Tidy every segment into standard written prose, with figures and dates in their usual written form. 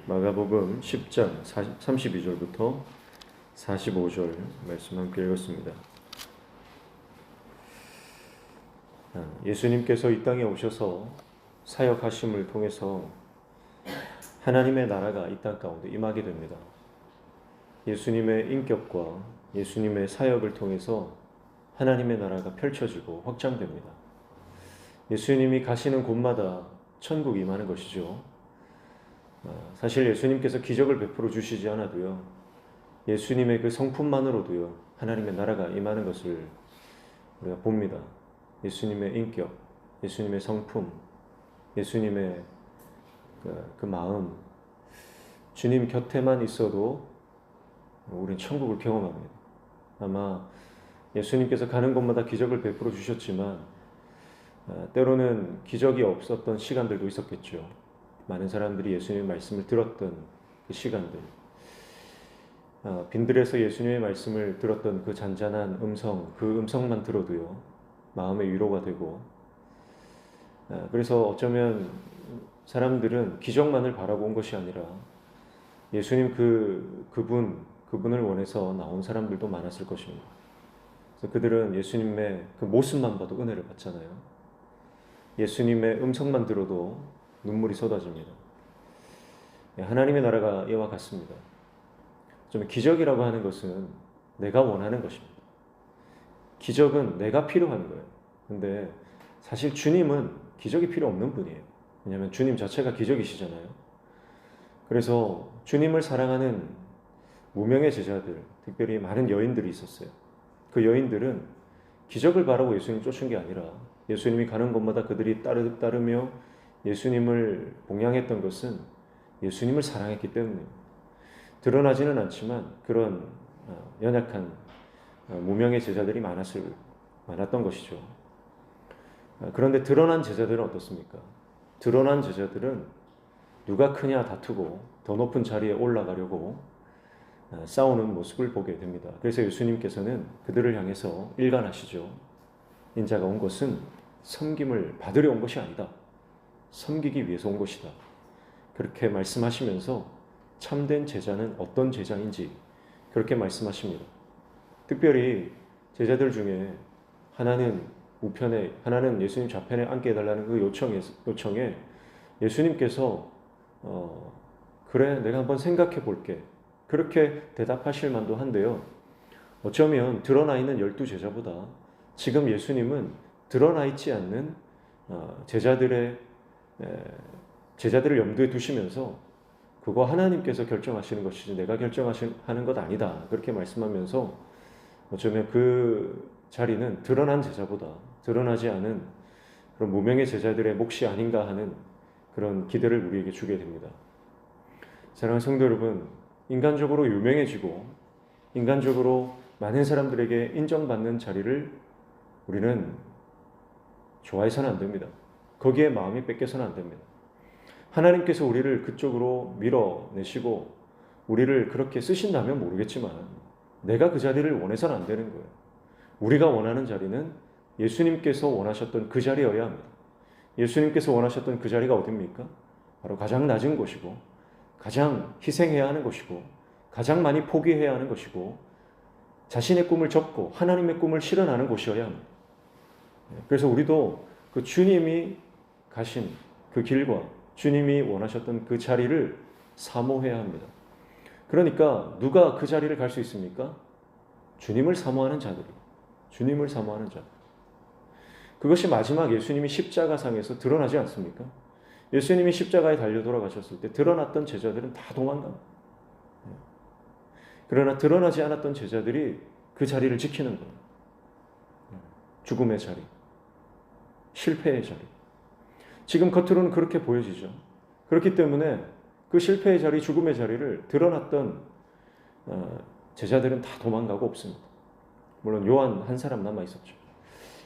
마가복음 10장 32절부터 45절 말씀 함께 읽었습니다. 예수님께서 이 땅에 오셔서 사역하심을 통해서 하나님의 나라가 이 땅 가운데 임하게 됩니다. 예수님의 인격과 예수님의 사역을 통해서 하나님의 나라가 펼쳐지고 확장됩니다. 예수님이 가시는 곳마다 천국이 임하는 것이죠. 사실 예수님께서 기적을 베풀어 주시지 않아도요, 예수님의 그 성품만으로도요, 하나님의 나라가 임하는 것을 우리가 봅니다. 예수님의 인격, 예수님의 성품, 예수님의 그 마음, 주님 곁에만 있어도 우리는 천국을 경험합니다. 아마 예수님께서 가는 곳마다 기적을 베풀어 주셨지만 때로는 기적이 없었던 시간들도 있었겠죠. 많은 사람들이 예수님의 말씀을 들었던 그 시간들, 빈들에서 예수님의 말씀을 들었던 그 잔잔한 음성, 그 음성만 들어도요, 마음의 위로가 되고, 그래서 어쩌면 사람들은 기적만을 바라본 것이 아니라 예수님 그분을 원해서 나온 사람들도 많았을 것입니다. 그래서 그들은 예수님의 그 모습만 봐도 은혜를 받잖아요. 예수님의 음성만 들어도 눈물이 쏟아집니다. 하나님의 나라가 이와 같습니다. 좀 기적이라고 하는 것은 내가 원하는 것입니다. 기적은 내가 필요한 거예요. 근데 사실 주님은 기적이 필요 없는 분이에요. 왜냐하면 주님 자체가 기적이시잖아요. 그래서 주님을 사랑하는 무명의 제자들, 특별히 많은 여인들이 있었어요. 그 여인들은 기적을 바라고 예수님 쫓은 게 아니라 예수님이 가는 곳마다 그들이 따르며 예수님을 봉양했던 것은 예수님을 사랑했기 때문입니다. 드러나지는 않지만 그런 연약한 무명의 제자들이 많았던 것이죠. 그런데 드러난 제자들은 어떻습니까? 드러난 제자들은 누가 크냐 다투고 더 높은 자리에 올라가려고 싸우는 모습을 보게 됩니다. 그래서 예수님께서는 그들을 향해서 일관하시죠. 인자가 온 것은 섬김을 받으려 온 것이 아니다. 섬기기 위해서 온 것이다. 그렇게 말씀하시면서 참된 제자는 어떤 제자인지 그렇게 말씀하십니다. 특별히 제자들 중에 하나는 우편에, 하나는 예수님 좌편에 앉게 해달라는 그 요청에 예수님께서 그래, 내가 한번 생각해 볼게. 그렇게 대답하실 만도 한데요. 어쩌면 드러나 있는 12제자보다 지금 예수님은 드러나 있지 않는 제자들을 염두에 두시면서 그거 하나님께서 결정하시는 것이지 내가 결정하는 것 아니다. 그렇게 말씀하면서 어쩌면 그 자리는 드러난 제자보다 드러나지 않은 그런 무명의 제자들의 몫이 아닌가 하는 그런 기대를 우리에게 주게 됩니다. 사랑하는 성도 여러분, 인간적으로 유명해지고 인간적으로 많은 사람들에게 인정받는 자리를 우리는 좋아해서는 안 됩니다. 거기에 마음이 뺏겨서는 안 됩니다. 하나님께서 우리를 그쪽으로 밀어내시고 우리를 그렇게 쓰신다면 모르겠지만 내가 그 자리를 원해서는 안 되는 거예요. 우리가 원하는 자리는 예수님께서 원하셨던 그 자리여야 합니다. 예수님께서 원하셨던 그 자리가 어딥니까? 바로 가장 낮은 곳이고 가장 희생해야 하는 것이고 가장 많이 포기해야 하는 것이고 자신의 꿈을 접고 하나님의 꿈을 실현하는 곳이어야 합니다. 그래서 우리도 그 주님이 가신 그 길과 주님이 원하셨던 그 자리를 사모해야 합니다. 그러니까 누가 그 자리를 갈 수 있습니까? 주님을 사모하는 자들이. 주님을 사모하는 자들. 그것이 마지막 예수님이 십자가상에서 드러나지 않습니까? 예수님이 십자가에 달려 돌아가셨을 때 드러났던 제자들은 다 도망갑니다. 그러나 드러나지 않았던 제자들이 그 자리를 지키는 거예요. 죽음의 자리, 실패의 자리. 지금 겉으로는 그렇게 보여지죠. 그렇기 때문에 그 실패의 자리, 죽음의 자리를 드러났던 제자들은 다 도망가고 없습니다. 물론 요한 한 사람 남아 있었죠.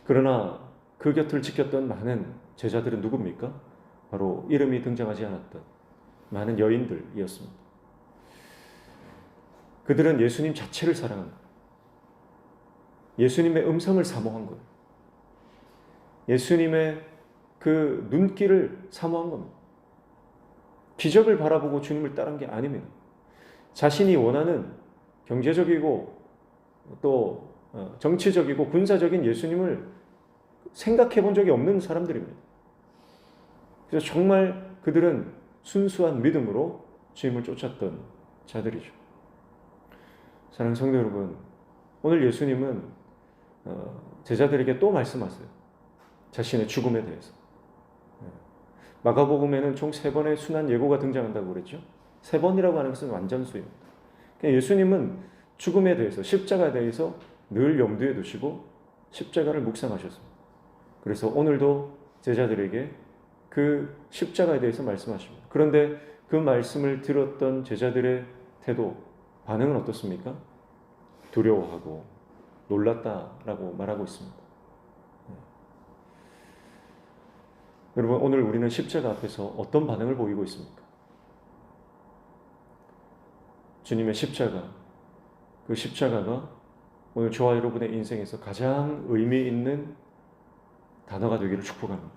그러나 그 곁을 지켰던 많은 제자들은 누굽니까? 바로 이름이 등장하지 않았던 많은 여인들이었습니다. 그들은 예수님 자체를 사랑한 거예요. 예수님의 음성을 사모한 거예요. 예수님의 그 눈길을 사모한 겁니다. 기적을 바라보고 주님을 따른 게 아닙니다. 자신이 원하는 경제적이고 또 정치적이고 군사적인 예수님을 생각해 본 적이 없는 사람들입니다. 그래서 정말 그들은 순수한 믿음으로 주님을 쫓았던 자들이죠. 사랑하는 성도 여러분, 오늘 예수님은 제자들에게 또 말씀하세요. 자신의 죽음에 대해서. 마가복음에는 총 3번의 순환 예고가 등장한다고 그랬죠. 3번이라고 하는 것은 완전수입니다. 예수님은 죽음에 대해서, 십자가에 대해서 늘 염두에 두시고 십자가를 묵상하셨습니다. 그래서 오늘도 제자들에게 그 십자가에 대해서 말씀하십니다. 그런데 그 말씀을 들었던 제자들의 태도, 반응은 어떻습니까? 두려워하고 놀랐다라고 말하고 있습니다. 여러분, 오늘 우리는 십자가 앞에서 어떤 반응을 보이고 있습니까? 주님의 십자가, 그 십자가가 오늘 저와 여러분의 인생에서 가장 의미 있는 단어가 되기를 축복합니다.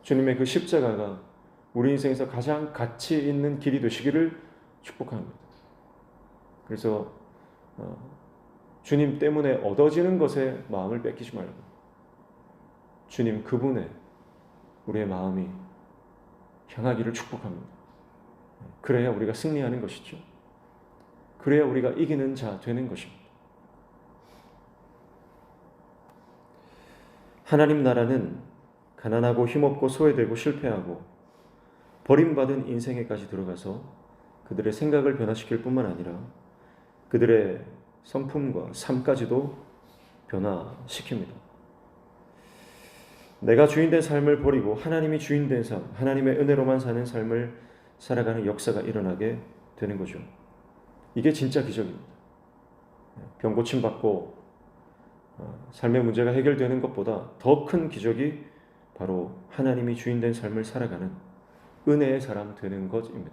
주님의 그 십자가가 우리 인생에서 가장 가치 있는 길이 되시기를 축복합니다. 그래서 주님 때문에 얻어지는 것에 마음을 뺏기지 말고 주님 그분에 우리의 마음이 향하기를 축복합니다. 그래야 우리가 승리하는 것이죠. 그래야 우리가 이기는 자 되는 것입니다. 하나님 나라는 가난하고 힘없고 소외되고 실패하고 버림받은 인생에까지 들어가서 그들의 생각을 변화시킬 뿐만 아니라 그들의 성품과 삶까지도 변화시킵니다. 내가 주인된 삶을 버리고 하나님이 주인된 삶, 하나님의 은혜로만 사는 삶을 살아가는 역사가 일어나게 되는 거죠. 이게 진짜 기적입니다. 병 고침 받고 삶의 문제가 해결되는 것보다 더 큰 기적이 바로 하나님이 주인된 삶을 살아가는 은혜의 사람 되는 것입니다.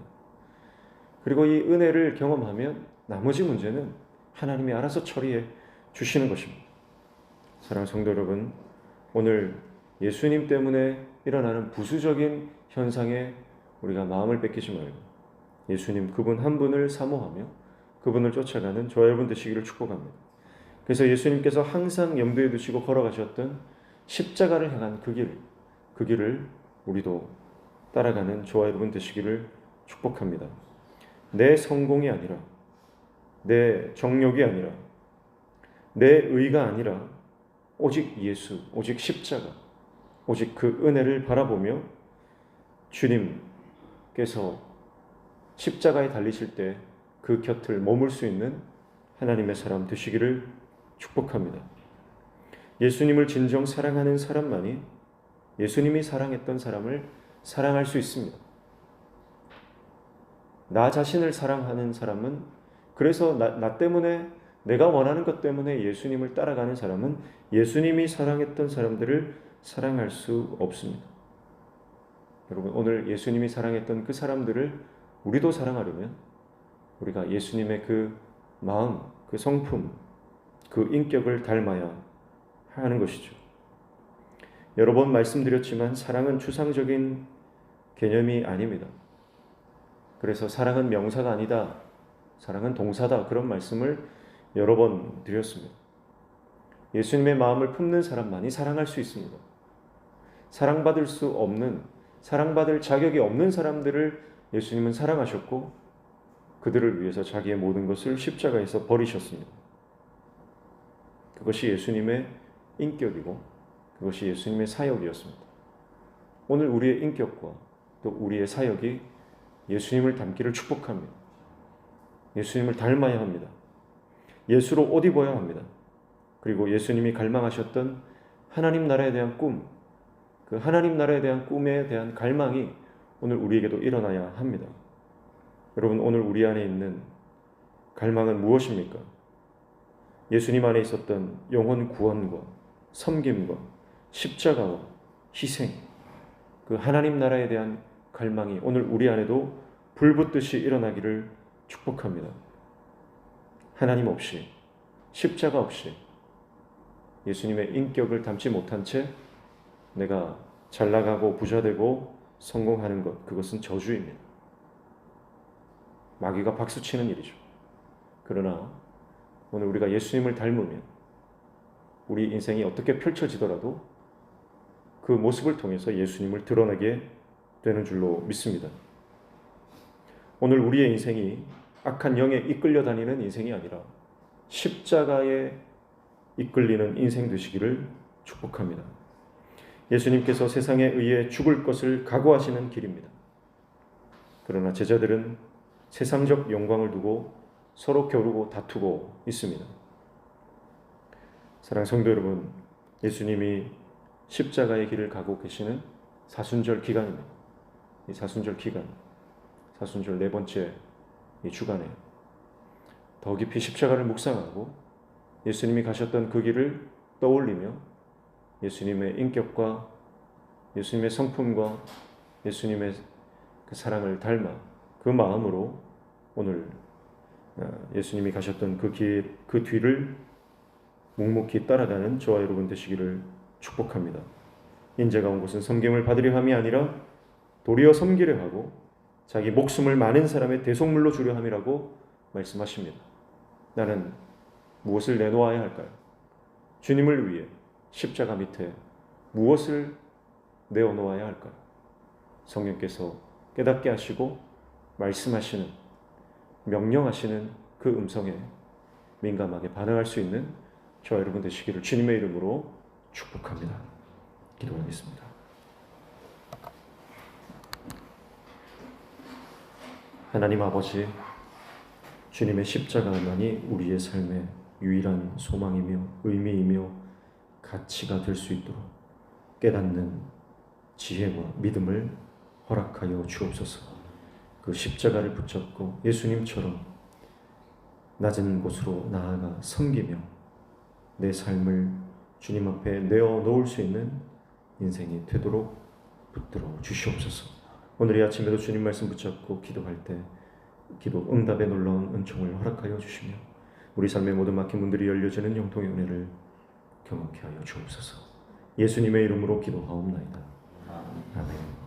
그리고 이 은혜를 경험하면 나머지 문제는 하나님이 알아서 처리해 주시는 것입니다. 사랑하는 성도 여러분, 오늘 예수님 때문에 일어나는 부수적인 현상에 우리가 마음을 뺏기지 말고 예수님 그분 한 분을 사모하며 그분을 쫓아가는 저와 여러분 되시기를 축복합니다. 그래서 예수님께서 항상 염두에 두시고 걸어가셨던 십자가를 향한 그 길을 우리도 따라가는 저와 여러분 되시기를 축복합니다. 내 성공이 아니라, 내 정욕이 아니라, 내 의가 아니라 오직 예수, 오직 십자가, 오직 그 은혜를 바라보며 주님께서 십자가에 달리실 때 그 곁을 머물 수 있는 하나님의 사람 되시기를 축복합니다. 예수님을 진정 사랑하는 사람만이 예수님이 사랑했던 사람을 사랑할 수 있습니다. 나 자신을 사랑하는 사람은, 그래서 나 때문에, 내가 원하는 것 때문에 예수님을 따라가는 사람은 예수님이 사랑했던 사람들을 사랑할 수 없습니다. 여러분, 오늘 예수님이 사랑했던 그 사람들을 우리도 사랑하려면 우리가 예수님의 그 마음, 그 성품, 그 인격을 닮아야 하는 것이죠. 여러 번 말씀드렸지만 사랑은 추상적인 개념이 아닙니다. 그래서 사랑은 명사가 아니다, 사랑은 동사다, 그런 말씀을 여러 번 드렸습니다. 예수님의 마음을 품는 사람만이 사랑할 수 있습니다. 사랑받을 수 없는, 사랑받을 자격이 없는 사람들을 예수님은 사랑하셨고 그들을 위해서 자기의 모든 것을 십자가에서 버리셨습니다. 그것이 예수님의 인격이고 그것이 예수님의 사역이었습니다. 오늘 우리의 인격과 또 우리의 사역이 예수님을 닮기를 축복합니다. 예수님을 닮아야 합니다. 예수로 옷 입어야 합니다. 그리고 예수님이 갈망하셨던 하나님 나라에 대한 꿈, 그 하나님 나라에 대한 꿈에 대한 갈망이 오늘 우리에게도 일어나야 합니다. 여러분, 오늘 우리 안에 있는 갈망은 무엇입니까? 예수님 안에 있었던 영혼 구원과 섬김과 십자가와 희생, 그 하나님 나라에 대한 갈망이 오늘 우리 안에도 불붙듯이 일어나기를 축복합니다. 하나님 없이, 십자가 없이 예수님의 인격을 담지 못한 채 내가 잘나가고 부자되고 성공하는 것, 그것은 저주입니다. 마귀가 박수치는 일이죠. 그러나 오늘 우리가 예수님을 닮으면 우리 인생이 어떻게 펼쳐지더라도 그 모습을 통해서 예수님을 드러내게 되는 줄로 믿습니다. 오늘 우리의 인생이 악한 영에 이끌려 다니는 인생이 아니라 십자가에 이끌리는 인생 되시기를 축복합니다. 예수님께서 세상에 의해 죽을 것을 각오하시는 길입니다. 그러나 제자들은 세상적 영광을 두고 서로 겨루고 다투고 있습니다. 사랑하는 성도 여러분, 예수님이 십자가의 길을 가고 계시는 사순절 기간입니다. 이 사순절 기간, 사순절 네 번째 이 주간에 더 깊이 십자가를 묵상하고 예수님이 가셨던 그 길을 떠올리며 예수님의 인격과 예수님의 성품과 예수님의 그 사랑을 닮아 그 마음으로 오늘 예수님이 가셨던 그 길, 그 뒤를 묵묵히 따라가는 저와 여러분 되시기를 축복합니다. 인자가 온 곳은 섬김을 받으려 함이 아니라 도리어 섬기려 하고 자기 목숨을 많은 사람의 대속물로 주려 함이라고 말씀하십니다. 나는 무엇을 내놓아야 할까요? 주님을 위해 십자가 밑에 무엇을 내어놓아야 할까요? 성령께서 깨닫게 하시고 말씀하시는, 명령하시는 그 음성에 민감하게 반응할 수 있는 저와 여러분 되시기를 주님의 이름으로 축복합니다. 기도하겠습니다. 하나님 아버지, 주님의 십자가만이 우리의 삶의 유일한 소망이며 의미이며 가치가 될 수 있도록 깨닫는 지혜와 믿음을 허락하여 주옵소서. 그 십자가를 붙잡고 예수님처럼 낮은 곳으로 나아가 섬기며 내 삶을 주님 앞에 내어놓을 수 있는 인생이 되도록 붙들어 주시옵소서. 오늘 이 아침에도 주님 말씀 붙잡고 기도할 때 기도 응답의 놀라운 은총을 허락하여 주시며 우리 삶의 모든 막힌 문들이 열려지는 영통의 은혜를 경험케 하여 주옵소서. 예수님의 이름으로 기도하옵나이다. 아멘.